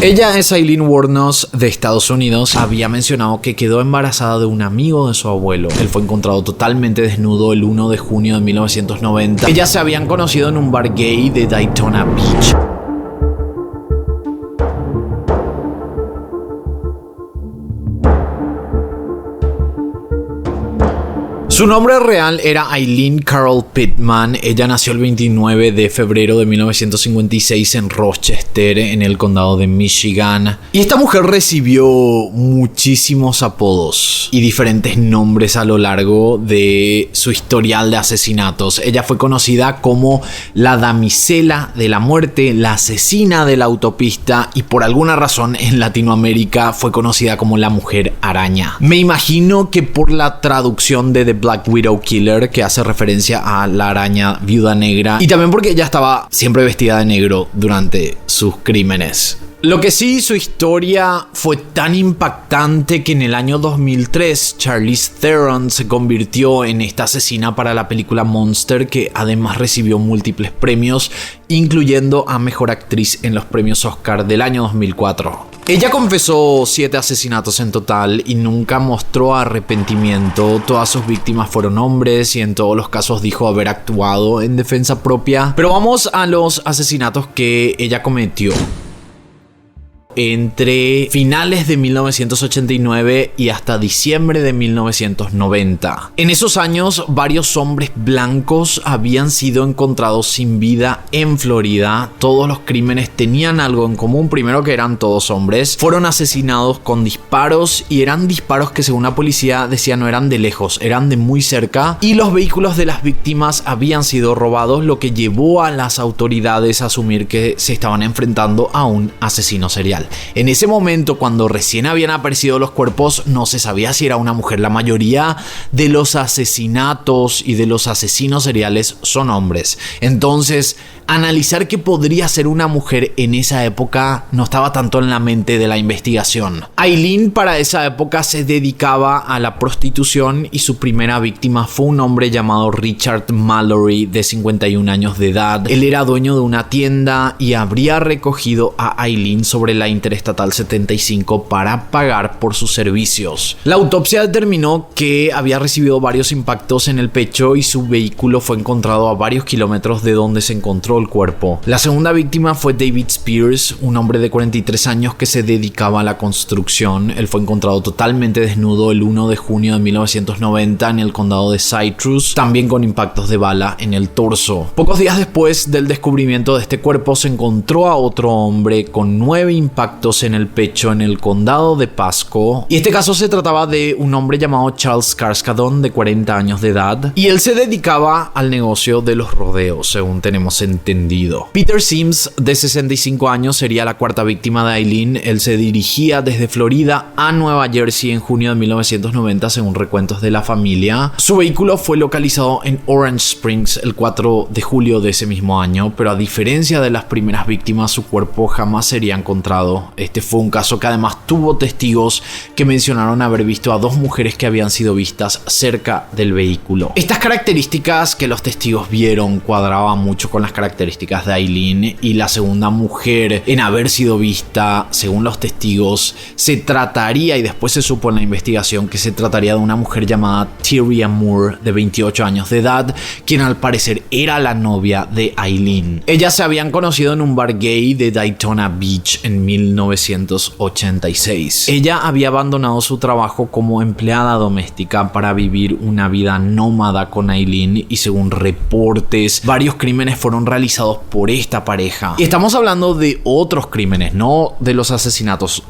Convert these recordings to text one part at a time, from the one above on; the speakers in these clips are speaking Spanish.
Ella es Aileen Wuornos de Estados Unidos. Había mencionado que quedó embarazada de un amigo de su abuelo. Él fue encontrado totalmente desnudo el 1 de junio de 1990. Ellas se habían conocido en un bar gay de Daytona Beach. Su nombre real era Aileen Carol Pittman. Ella nació el 29 de febrero de 1956 en Rochester, en el condado de Michigan. Y esta mujer recibió muchísimos apodos y diferentes nombres a lo largo de su historial de asesinatos. Ella fue conocida como la damisela de la muerte, la asesina de la autopista y por alguna razón en Latinoamérica fue conocida como la mujer araña. Me imagino que por la traducción de The Black Widow Killer, que hace referencia a la araña viuda negra, y también porque ella estaba siempre vestida de negro durante sus crímenes. Lo que sí, su historia fue tan impactante que en el año 2003 Charlize Theron se convirtió en esta asesina para la película Monster, que además recibió múltiples premios, incluyendo a Mejor Actriz en los premios Oscar del año 2004. Ella confesó 7 asesinatos en total y nunca mostró arrepentimiento. Todas sus víctimas fueron hombres y en todos los casos dijo haber actuado en defensa propia. Pero vamos a los asesinatos que ella cometió entre finales de 1989 y hasta diciembre de 1990. En esos años, varios hombres blancos habían sido encontrados sin vida en Florida. Todos los crímenes tenían algo en común. Primero, que eran todos hombres. Fueron asesinados con disparos y eran disparos que, según la policía, decía no eran de lejos, eran de muy cerca. Y los vehículos de las víctimas habían sido robados, lo que llevó a las autoridades a asumir que se estaban enfrentando a un asesino serial. En ese momento, cuando recién habían aparecido los cuerpos, no se sabía si era una mujer. La mayoría de los asesinatos y de los asesinos seriales son hombres. Entonces, analizar que podría ser una mujer en esa época no estaba tanto en la mente de la investigación. Aileen para esa época se dedicaba a la prostitución y su primera víctima fue un hombre llamado Richard Mallory, de 51 años de edad. Él era dueño de una tienda y habría recogido a Aileen sobre la Interestatal 75 para pagar por sus servicios. La autopsia determinó que había recibido varios impactos en el pecho y su vehículo fue encontrado a varios kilómetros de donde se encontró el cuerpo. La segunda víctima fue David Spears, un hombre de 43 años que se dedicaba a la construcción. Él fue encontrado totalmente desnudo el 1 de junio de 1990 en el condado de Citrus, también con impactos de bala en el torso. Pocos días después del descubrimiento de este cuerpo, se encontró a otro hombre con 9 impactos en el pecho en el condado de Pasco, y este caso se trataba de un hombre llamado Charles Carskadon, de 40 años de edad, y él se dedicaba al negocio de los rodeos, según tenemos entendido. Peter Sims, de 65 años, sería la cuarta víctima de Aileen. Él se dirigía desde Florida a Nueva Jersey en junio de 1990, según recuentos de la familia. Su vehículo fue localizado en Orange Springs el 4 de julio de ese mismo año, pero a diferencia de las primeras víctimas, su cuerpo jamás sería encontrado. Este fue un caso que además tuvo testigos que mencionaron haber visto a 2 mujeres que habían sido vistas cerca del vehículo. Estas características que los testigos vieron cuadraban mucho con las características de Aileen, y la segunda mujer en haber sido vista, según los testigos, se trataría, y después se supo en la investigación, que se trataría de una mujer llamada Tyria Moore, de 28 años de edad, quien al parecer era la novia de Aileen. Ellas se habían conocido en un bar gay de Daytona Beach en 1986. Ella había abandonado su trabajo como empleada doméstica para vivir una vida nómada con Aileen, y según reportes, varios crímenes fueron realizados por esta pareja. Y estamos hablando de otros crímenes, no de los asesinatos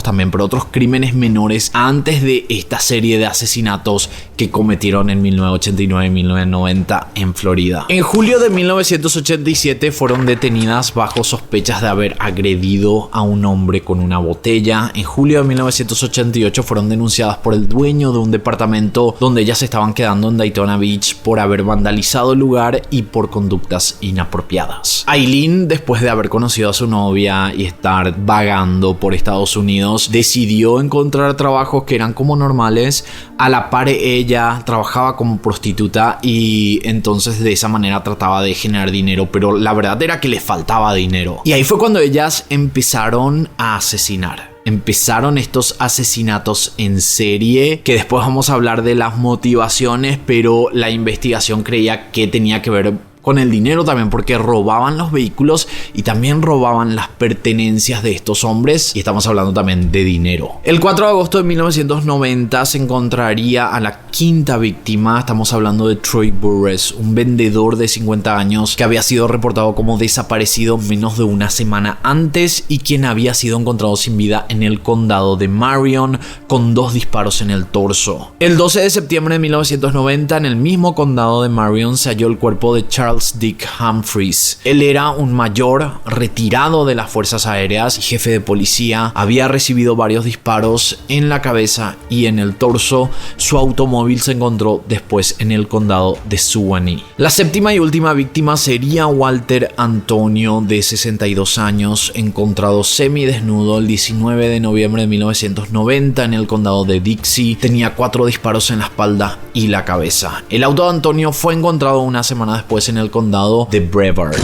también, pero otros crímenes menores antes de esta serie de asesinatos que cometieron en 1989 y 1990 en Florida. En julio de 1987 fueron detenidas bajo sospechas de haber agredido a un hombre con una botella. En julio de 1988 fueron denunciadas por el dueño de un departamento donde ellas estaban quedando en Daytona Beach por haber vandalizado el lugar y por conductas inapropiadas. Aileen, después de haber conocido a su novia y estar vagando por Estados Unidos, decidió encontrar trabajos que eran como normales. A la par, ella trabajaba como prostituta y entonces de esa manera trataba de generar dinero, pero la verdad era que le faltaba dinero. Y ahí fue cuando ellas empezaron empezaron a asesinar. Empezaron estos asesinatos en serie, que después vamos a hablar de las motivaciones, pero la investigación creía que tenía que ver con el dinero también, porque robaban los vehículos y también robaban las pertenencias de estos hombres, y estamos hablando también de dinero. El 4 de agosto de 1990 se encontraría a la quinta víctima. Estamos hablando de Troy Burress, un vendedor de 50 años que había sido reportado como desaparecido menos de una semana antes y quien había sido encontrado sin vida en el condado de Marion con 2 disparos en el torso. El 12 de septiembre de 1990, en el mismo condado de Marion, se halló el cuerpo de Charles Dick Humphreys. Él era un mayor retirado de las fuerzas aéreas y jefe de policía. Había recibido varios disparos en la cabeza y en el torso. Su automóvil se encontró después en el condado de Suwannee. La séptima y última víctima sería Walter Antonio, de 62 años, encontrado semidesnudo el 19 de noviembre de 1990 en el condado de Dixie. Tenía 4 disparos en la espalda y la cabeza. El auto de Antonio fue encontrado una semana después en el condado de Brevard.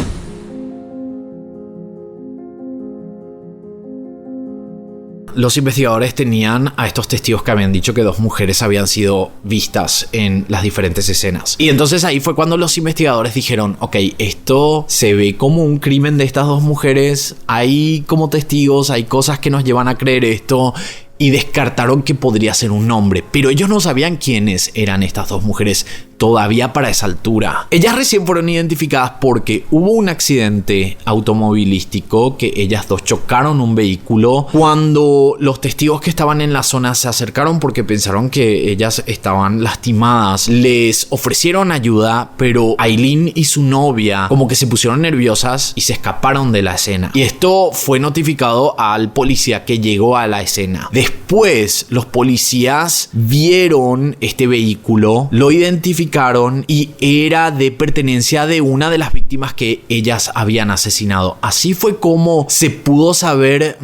Los investigadores tenían a estos testigos que habían dicho que 2 mujeres habían sido vistas en las diferentes escenas. Y entonces ahí fue cuando los investigadores dijeron, ok, esto se ve como un crimen de estas 2 mujeres, hay como testigos, hay cosas que nos llevan a creer esto. Y descartaron que podría ser un hombre, pero ellos no sabían quiénes eran estas 2 mujeres todavía para esa altura. Ellas recién fueron identificadas porque hubo un accidente automovilístico, que ellas 2 chocaron un vehículo. Cuando los testigos que estaban en la zona se acercaron porque pensaron que ellas estaban lastimadas, les ofrecieron ayuda, pero Aileen y su novia como que se pusieron nerviosas y se escaparon de la escena. Y esto fue notificado al policía que llegó a la escena. Después, los policías vieron este vehículo, lo identificaron y era de pertenencia de una de las víctimas que ellas habían asesinado. Así fue como se pudo saber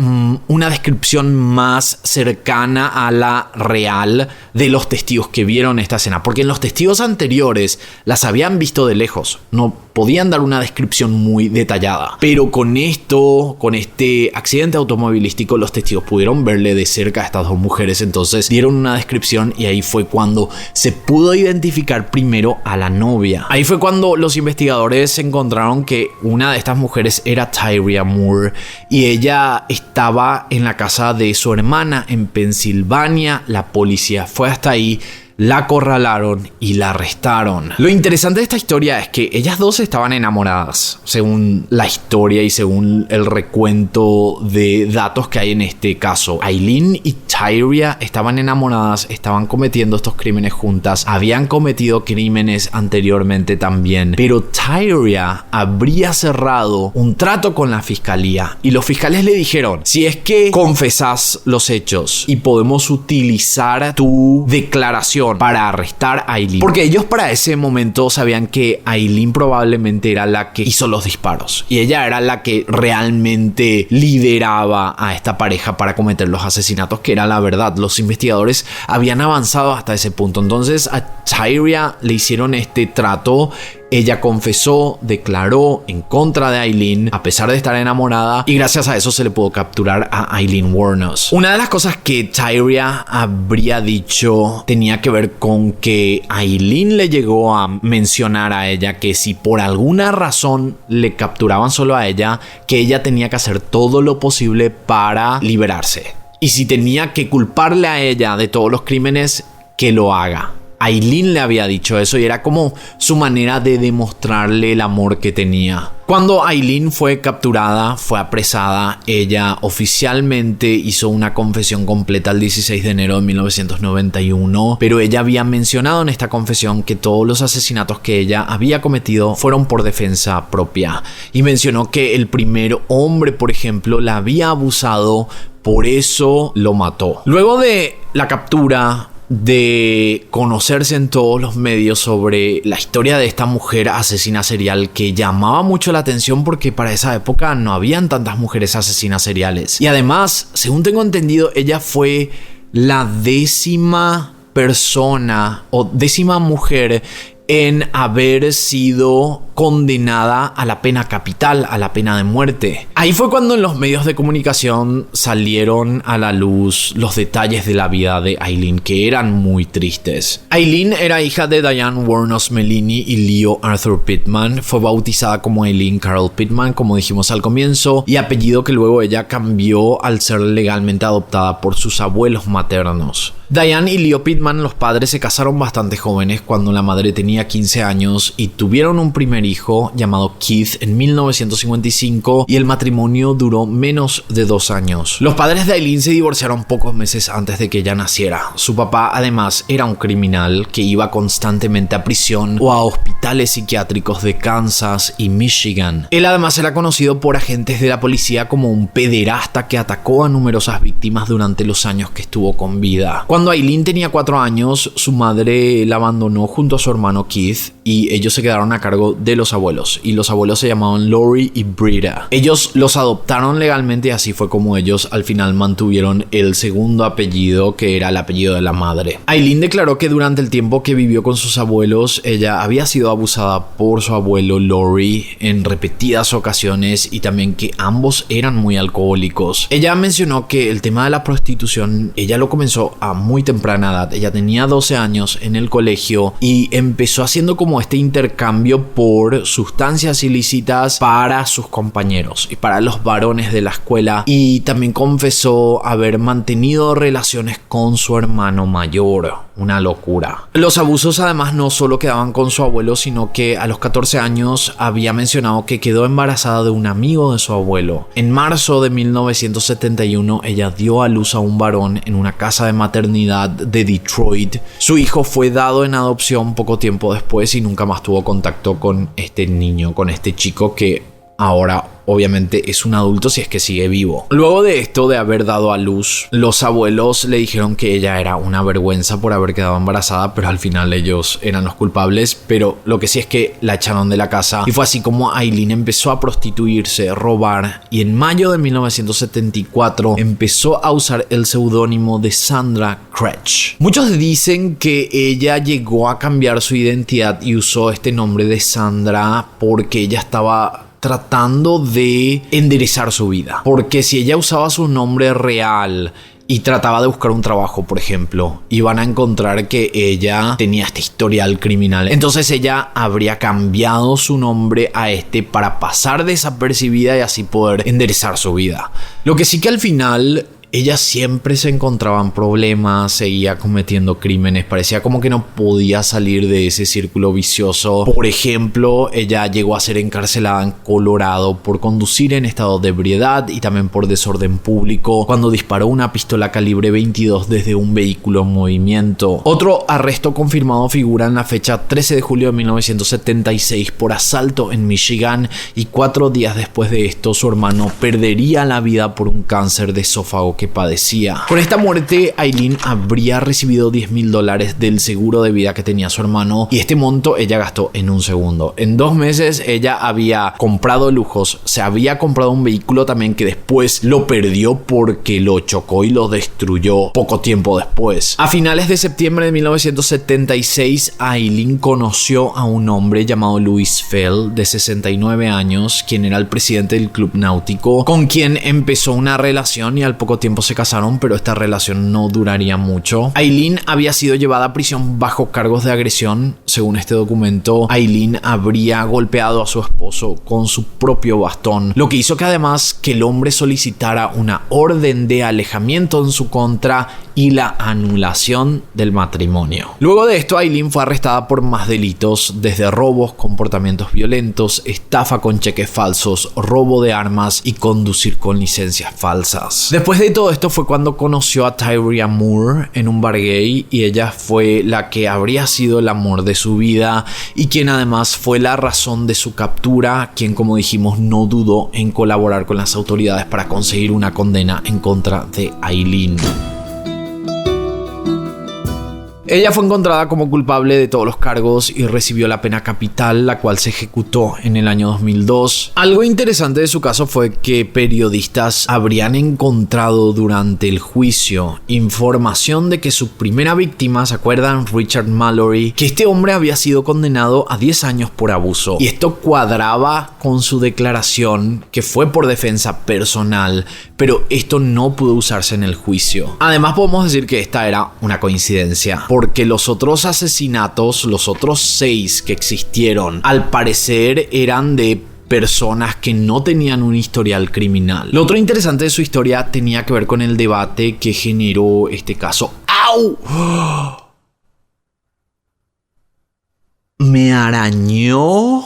una descripción más cercana a la real de los testigos que vieron esta escena, porque en los testigos anteriores las habían visto de lejos, no podían dar una descripción muy detallada, pero con este accidente automovilístico, los testigos pudieron verle de cerca a estas 2 mujeres. Entonces dieron una descripción y ahí fue cuando se pudo identificar primero a la novia. Ahí fue cuando los investigadores encontraron que una de estas mujeres era Tyria Moore y ella estaba en la casa de su hermana en Pensilvania. La policía fue hasta ahí, la acorralaron y la arrestaron. Lo interesante de esta historia es que ellas 2 estaban enamoradas, según la historia y según el recuento de datos que hay en este caso. Aileen y Tyria estaban enamoradas, estaban cometiendo estos crímenes juntas, habían cometido crímenes anteriormente también, pero Tyria habría cerrado un trato con la fiscalía y los fiscales le dijeron, si es que confesás los hechos y podemos utilizar tu declaración para arrestar a Aileen, porque ellos para ese momento sabían que Aileen probablemente era la que hizo los disparos y ella era la que realmente lideraba a esta pareja para cometer los asesinatos, que era la verdad. Los investigadores habían avanzado hasta ese punto. Entonces a Tyria le hicieron este trato. Ella confesó, declaró en contra de Aileen a pesar de estar enamorada, y gracias a eso se le pudo capturar a Aileen Wuornos. Una de las cosas que Tyria habría dicho tenía que ver con que Aileen le llegó a mencionar a ella que si por alguna razón le capturaban solo a ella, que ella tenía que hacer todo lo posible para liberarse. Y si tenía que culparle a ella de todos los crímenes, que lo haga. Aileen le había dicho eso y era como su manera de demostrarle el amor que tenía. Cuando Aileen fue capturada, fue apresada, ella oficialmente hizo una confesión completa el 16 de enero de 1991, pero ella había mencionado en esta confesión que todos los asesinatos que ella había cometido fueron por defensa propia, y mencionó que el primer hombre, por ejemplo, la había abusado, por eso lo mató. Luego de la captura, de conocerse en todos los medios sobre la historia de esta mujer asesina serial, que llamaba mucho la atención porque para esa época no habían tantas mujeres asesinas seriales, y además, según tengo entendido, ella fue la 10ª persona o 10ª mujer en haber sido condenada a la pena capital, a la pena de muerte. Ahí fue cuando en los medios de comunicación salieron a la luz los detalles de la vida de Eileen, que eran muy tristes. Eileen era hija de Diane Wuornos Mellini y Leo Arthur Pittman. Fue bautizada como Eileen Carol Pittman, como dijimos al comienzo, y apellido que luego ella cambió al ser legalmente adoptada por sus abuelos maternos. Diane y Leo Pittman, los padres, se casaron bastante jóvenes cuando la madre tenía 15 años y tuvieron un primer hijo llamado Keith en 1955, y el matrimonio duró menos de 2 años. Los padres de Eileen se divorciaron pocos meses antes de que ella naciera. Su papá además era un criminal que iba constantemente a prisión o a hospitales psiquiátricos de Kansas y Michigan. Él además era conocido por agentes de la policía como un pederasta que atacó a numerosas víctimas durante los años que estuvo con vida. Cuando Eileen tenía 4 años, su madre la abandonó junto a su hermano Keith y ellos se quedaron a cargo de los abuelos, y los abuelos se llamaban Lori y Britta. Ellos los adoptaron legalmente y así fue como ellos al final mantuvieron el segundo apellido, que era el apellido de la madre. Eileen declaró que durante el tiempo que vivió con sus abuelos, ella había sido abusada por su abuelo Lori en repetidas ocasiones y también que ambos eran muy alcohólicos. Ella mencionó que el tema de la prostitución, ella lo comenzó a muy temprana edad. Ella tenía 12 años en el colegio y empezó haciendo como este intercambio por sustancias ilícitas para sus compañeros y para los varones de la escuela, y también confesó haber mantenido relaciones con su hermano mayor. Una locura. Los abusos además no solo quedaban con su abuelo, sino que a los 14 años había mencionado que quedó embarazada de un amigo de su abuelo. En marzo de 1971 ella dio a luz a un varón en una casa de maternidad de Detroit. Su hijo fue dado en adopción poco tiempo después y nunca más tuvo contacto con este niño, con este chico que ahora obviamente es un adulto si es que sigue vivo. Luego de esto, de haber dado a luz, los abuelos le dijeron que ella era una vergüenza por haber quedado embarazada, pero al final ellos eran los culpables. Pero lo que sí es que la echaron de la casa y fue así como Eileen empezó a prostituirse, robar, y en mayo de 1974 empezó a usar el seudónimo de Sandra Kretsch. Muchos dicen que ella llegó a cambiar su identidad y usó este nombre de Sandra porque ella estaba tratando de enderezar su vida, porque si ella usaba su nombre real y trataba de buscar un trabajo, por ejemplo, iban a encontrar que ella tenía este historial criminal. Entonces ella habría cambiado su nombre a este para pasar desapercibida y así poder enderezar su vida. Lo que sí que al final ella siempre se encontraba en problemas, seguía cometiendo crímenes, parecía como que no podía salir de ese círculo vicioso. Por ejemplo, ella llegó a ser encarcelada en Colorado por conducir en estado de ebriedad y también por desorden público cuando disparó una pistola calibre 22 desde un vehículo en movimiento. Otro arresto confirmado figura en la fecha 13 de julio de 1976 por asalto en Michigan, y 4 días después de esto su hermano perdería la vida por un cáncer de esófago que padecía. Con esta muerte, Eileen habría recibido $10,000 del seguro de vida que tenía su hermano, y este monto ella gastó en un segundo. En 2 meses ella había comprado lujos, se había comprado un vehículo también que después lo perdió porque lo chocó y lo destruyó poco tiempo después. A finales de septiembre de 1976, Eileen conoció a un hombre llamado Louis Fell, de 69 años, quien era el presidente del club náutico, con quien empezó una relación y al poco tiempo se casaron, pero esta relación no duraría mucho. Eileen había sido llevada a prisión bajo cargos de agresión. Según este documento, Eileen habría golpeado a su esposo con su propio bastón, lo que hizo que además que el hombre solicitara una orden de alejamiento en su contra y la anulación del matrimonio. Luego de esto, Eileen fue arrestada por más delitos, desde robos, comportamientos violentos, estafa con cheques falsos, robo de armas y conducir con licencias falsas. Después de todo esto fue cuando conoció a Tyria Moore en un bar gay, y ella fue la que habría sido el amor de su vida y quien además fue la razón de su captura, quien, como dijimos, no dudó en colaborar con las autoridades para conseguir una condena en contra de Eileen. Ella fue encontrada como culpable de todos los cargos y recibió la pena capital, la cual se ejecutó en el año 2002. Algo interesante de su caso fue que periodistas habrían encontrado durante el juicio información de que su primera víctima, ¿se acuerdan? Richard Mallory, que este hombre había sido condenado a 10 años por abuso. Y esto cuadraba con su declaración, que fue por defensa personal, pero esto no pudo usarse en el juicio. Además, podemos decir que esta era una coincidencia, porque los otros asesinatos, los otros 6 que existieron, al parecer eran de personas que no tenían un historial criminal. Lo otro interesante de su historia tenía que ver con el debate que generó este caso. ¡Au! Me arañó.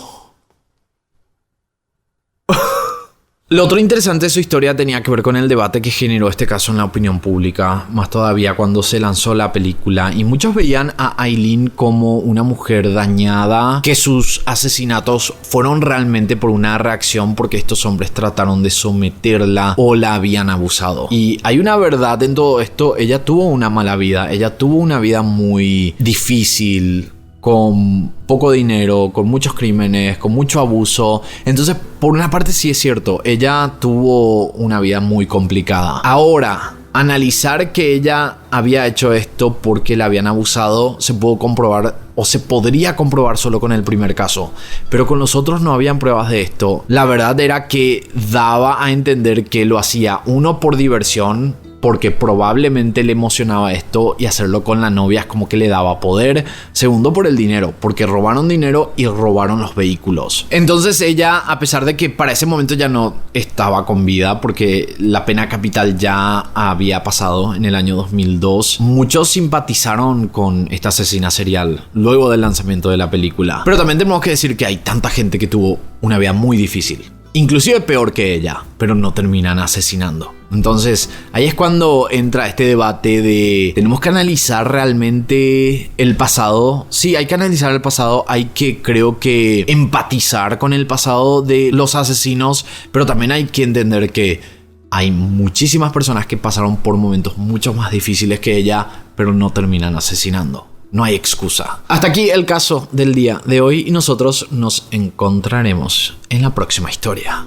Lo otro interesante de su historia tenía que ver con el debate que generó este caso en la opinión pública, más todavía cuando se lanzó la película, y muchos veían a Aileen como una mujer dañada, que sus asesinatos fueron realmente por una reacción porque estos hombres trataron de someterla o la habían abusado. Y hay una verdad en todo esto: ella tuvo una mala vida, ella tuvo una vida muy difícil, con poco dinero, con muchos crímenes, con mucho abuso. Entonces, por una parte sí es cierto, ella tuvo una vida muy complicada. Ahora, analizar que ella había hecho esto porque la habían abusado se pudo comprobar, o se podría comprobar solo con el primer caso, pero con los otros no habían pruebas de esto. La verdad era que daba a entender que lo hacía, uno, por diversión, porque probablemente le emocionaba esto y hacerlo con la novia es como que le daba poder. Segundo, por el dinero, porque robaron dinero y robaron los vehículos. Entonces ella, a pesar de que para ese momento ya no estaba con vida, porque la pena capital ya había pasado en el año 2002, muchos simpatizaron con esta asesina serial luego del lanzamiento de la película. Pero también tenemos que decir que hay tanta gente que tuvo una vida muy difícil, inclusive peor que ella, pero no terminan asesinando. Entonces, ahí es cuando entra este debate de: ¿tenemos que analizar realmente el pasado? Sí, hay que analizar el pasado, hay que, creo que, empatizar con el pasado de los asesinos, pero también hay que entender que hay muchísimas personas que pasaron por momentos mucho más difíciles que ella, pero no terminan asesinando. No hay excusa. Hasta aquí el caso del día de hoy y nosotros nos encontraremos en la próxima historia.